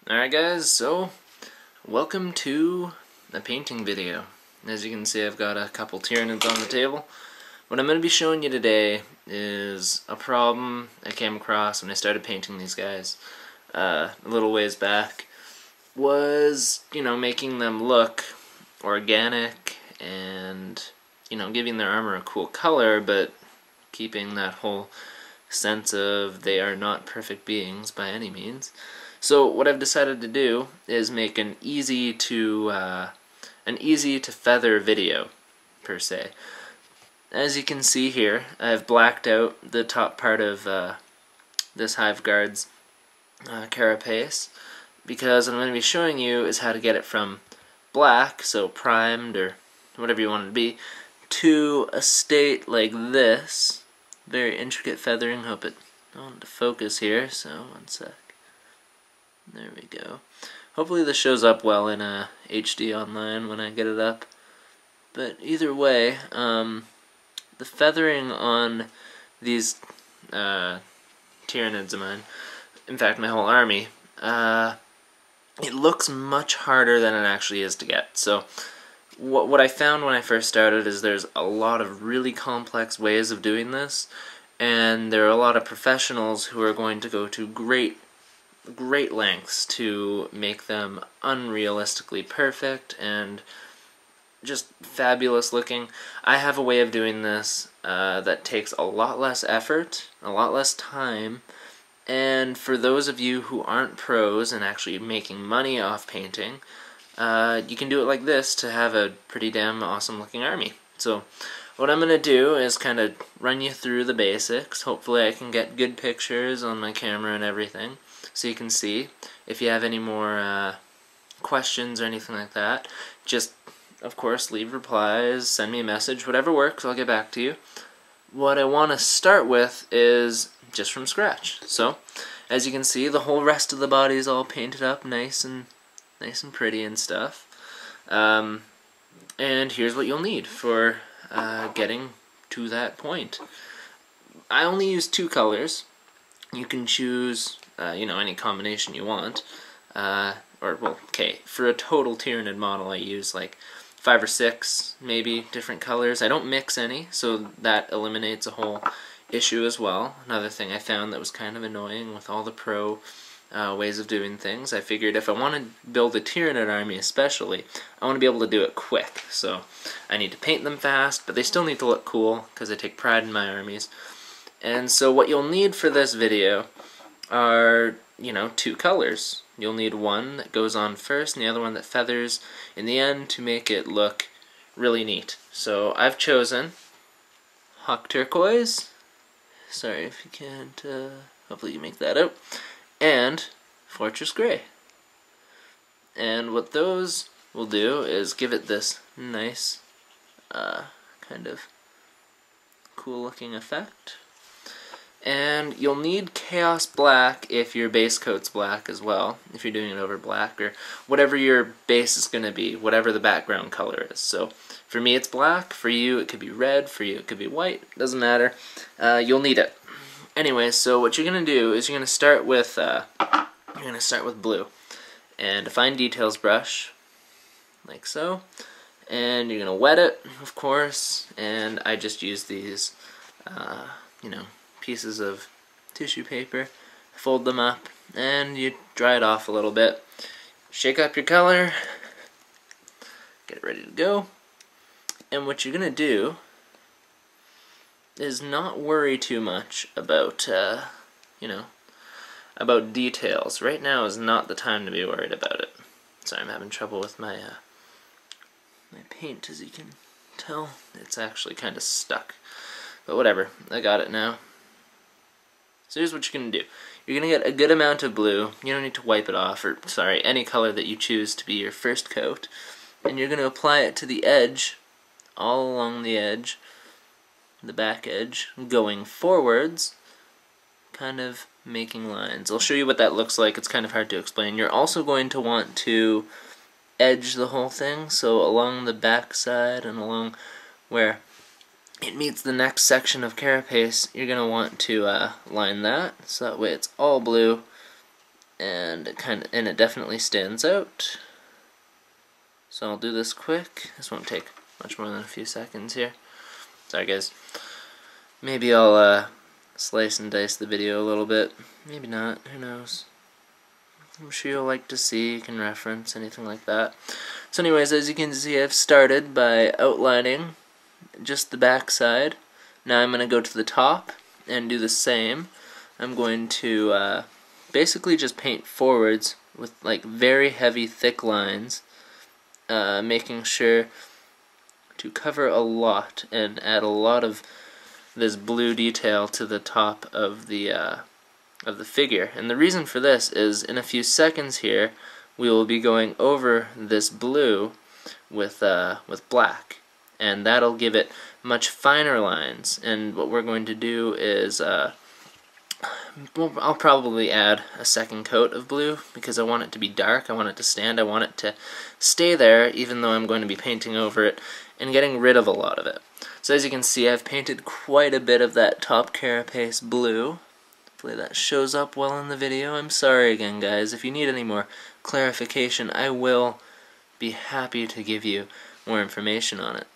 Alright guys, so welcome to a painting video. As you can see, I've got a couple Tyranids on the table. What I'm going to be showing you today is a problem I came across when I started painting these guys a little ways back. Was, making them look organic and, giving their armor a cool color, but keeping that whole sense of they are not perfect beings by any means. So what I've decided to do is make an easy to feather video, per se. As you can see here, I've blacked out the top part of this Hive Guard's carapace, because what I'm going to be showing you is how to get it from black, so primed or whatever you want it to be, to a state like this. Very intricate feathering. Hope it on to focus here, so one sec. There we go. Hopefully this shows up well in HD online when I get it up. But either way, the feathering on these Tyranids of mine, in fact my whole army, it looks much harder than it actually is to get. So what I found when I first started is there's a lot of really complex ways of doing this, and there are a lot of professionals who are going to go to great lengths to make them unrealistically perfect and just fabulous looking. I have a way of doing this that takes a lot less effort, a lot less time, and for those of you who aren't pros and actually making money off painting, you can do it like this to have a pretty damn awesome looking army. So what I'm going to do is kind of run you through the basics. Hopefully I can get good pictures on my camera and everything, so you can see. If you have any more questions or anything like that, just, of course, leave replies, send me a message, whatever works, I'll get back to you. What I want to start with is just from scratch. So, as you can see, the whole rest of the body is all painted up nice and pretty and stuff. And here's what you'll need for getting to that point. I only use 2 colors. You can choose any combination you want, for a total Tyranid model I use like 5 or 6 maybe different colors. I don't mix any, so that eliminates a whole issue as well. Another thing I found that was kind of annoying with all the pro ways of doing things, I figured if I want to build a Tyranid army especially, I want to be able to do it quick, so I need to paint them fast, but they still need to look cool because I take pride in my armies. And so what you'll need for this video are, 2 colors. You'll need one that goes on first and the other one that feathers in the end to make it look really neat. So I've chosen Hawk Turquoise, sorry if you can't, hopefully you make that out, and Fortress Gray. And what those will do is give it this nice, kind of cool looking effect. And you'll need Chaos Black if your base coat's black as well, if you're doing it over black, or whatever your base is going to be, whatever the background color is. So for me it's black, for you it could be red, for you it could be white, doesn't matter. You'll need it. Anyway, so what you're going to do is you're going to start with blue, and a fine details brush, like so, and you're going to wet it, of course, and I just use these, pieces of tissue paper, fold them up, and you dry it off a little bit. Shake up your color, get it ready to go, and what you're going to do is not worry too much about, about details. Right now is not the time to be worried about it. Sorry, I'm having trouble with my, my paint, as you can tell. It's actually kind of stuck. But whatever, I got it now. So here's what you're going to do. You're going to get a good amount of blue. You don't need to wipe it off, or, sorry, any color that you choose to be your first coat. And you're going to apply it to the edge, all along the edge, the back edge, going forwards, kind of making lines. I'll show you what that looks like. It's kind of hard to explain. You're also going to want to edge the whole thing, so along the back side and along where it meets the next section of carapace, you're going to want to line that, so that way it's all blue and it definitely stands out. So I'll do this quick. This won't take much more than a few seconds here. Sorry guys. Maybe I'll slice and dice the video a little bit. Maybe not, who knows. I'm sure you'll like to see, you can reference, anything like that. So anyways, as you can see, I've started by outlining just the back side. Now I'm going to go to the top and do the same. I'm going to basically just paint forwards with like very heavy, thick lines, making sure to cover a lot and add a lot of this blue detail to the top of the figure. And the reason for this is in a few seconds here we will be going over this blue with black, and that'll give it much finer lines. And what we're going to do is I'll probably add a second coat of blue because I want it to be dark, I want it to stand, I want it to stay there even though I'm going to be painting over it and getting rid of a lot of it. So as you can see, I've painted quite a bit of that top carapace blue. Hopefully that shows up well in the video. I'm sorry again guys, if you need any more clarification I will be happy to give you more information on it.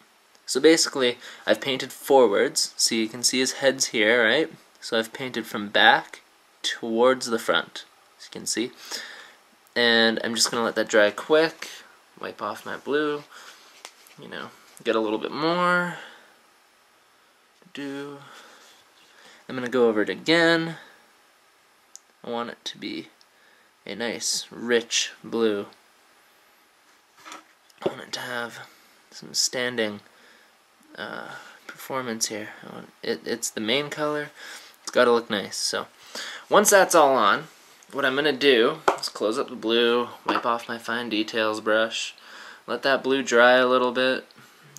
So basically I've painted forwards, so you can see his head's here, right? So I've painted from back towards the front, as you can see. And I'm just going to let that dry quick, wipe off my blue, you know, get a little bit more. I'm going to go over it again. I want it to be a nice, rich blue. I want it to have some standing performance here. It's the main color. It's got to look nice. So once that's all on, what I'm going to do is close up the blue, wipe off my fine details brush, let that blue dry a little bit.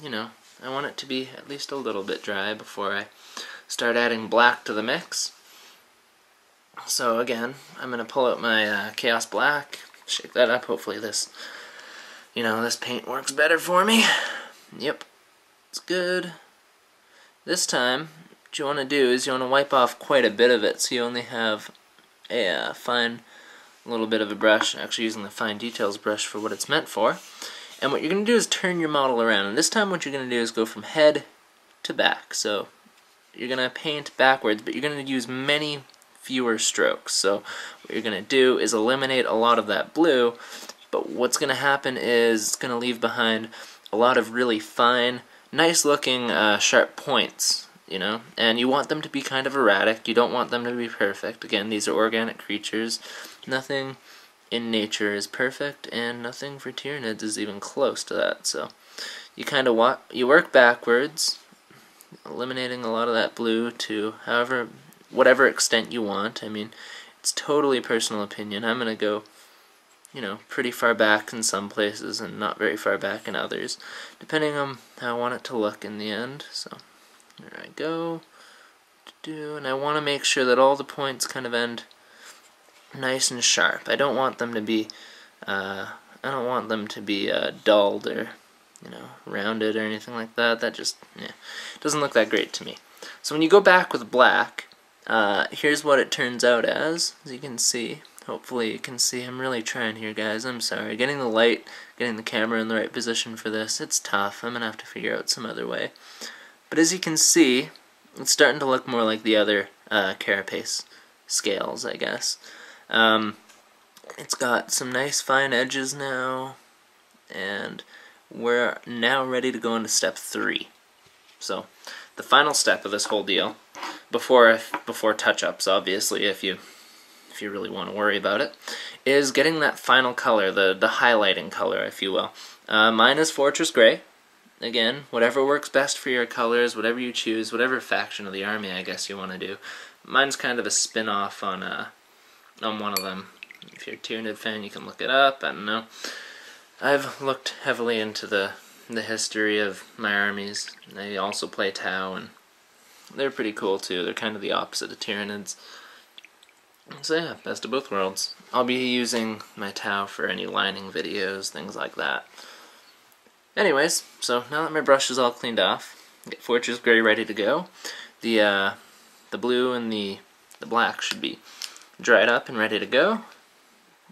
You know, I want it to be at least a little bit dry before I start adding black to the mix. So again, I'm going to pull out my Chaos Black, shake that up. Hopefully this, you know, this paint works better for me. Yep, it's good. This time, what you want to do is you want to wipe off quite a bit of it so you only have a fine little bit of a brush, actually using the fine details brush for what it's meant for. And what you're going to do is turn your model around. And this time what you're going to do is go from head to back. So you're going to paint backwards, but you're going to use many fewer strokes. So what you're going to do is eliminate a lot of that blue, but what's going to happen is it's going to leave behind a lot of really fine, nice looking sharp points, you know, and you want them to be kind of erratic. You don't want them to be perfect. Again, these are organic creatures. Nothing in nature is perfect, and nothing for Tyranids is even close to that. So you kind of work backwards, eliminating a lot of that blue to whatever extent you want. I mean, it's totally personal opinion. I'm gonna go, you know, pretty far back in some places and not very far back in others, depending on how I want it to look in the end. So there I go. And I want to make sure that all the points kind of end nice and sharp. I don't want them to be dulled or, you know, rounded or anything like that. That just doesn't look that great to me. So when you go back with black, here's what it turns out as you can see. Hopefully you can see. I'm really trying here, guys. I'm sorry. Getting the light, getting the camera in the right position for this, it's tough. I'm gonna have to figure out some other way. But as you can see, it's starting to look more like the other carapace scales, I guess. It's got some nice fine edges now, and we're now ready to go into step 3. So the final step of this whole deal, before touch-ups, obviously, if you really want to worry about it, is getting that final color, the highlighting color, if you will. Mine is Fortress Gray. Again, whatever works best for your colors, whatever you choose, whatever faction of the army I guess you want to do. Mine's kind of a spin-off on one of them. If you're a Tyranid fan, you can look it up. I don't know. I've looked heavily into the history of my armies. I also play Tau, and they're pretty cool too. They're kind of the opposite of Tyranids. So yeah, best of both worlds. I'll be using my Tau for any lining videos, things like that. Anyways, so now that my brush is all cleaned off, I get Fortress Gray ready to go. The blue and the black should be dried up and ready to go.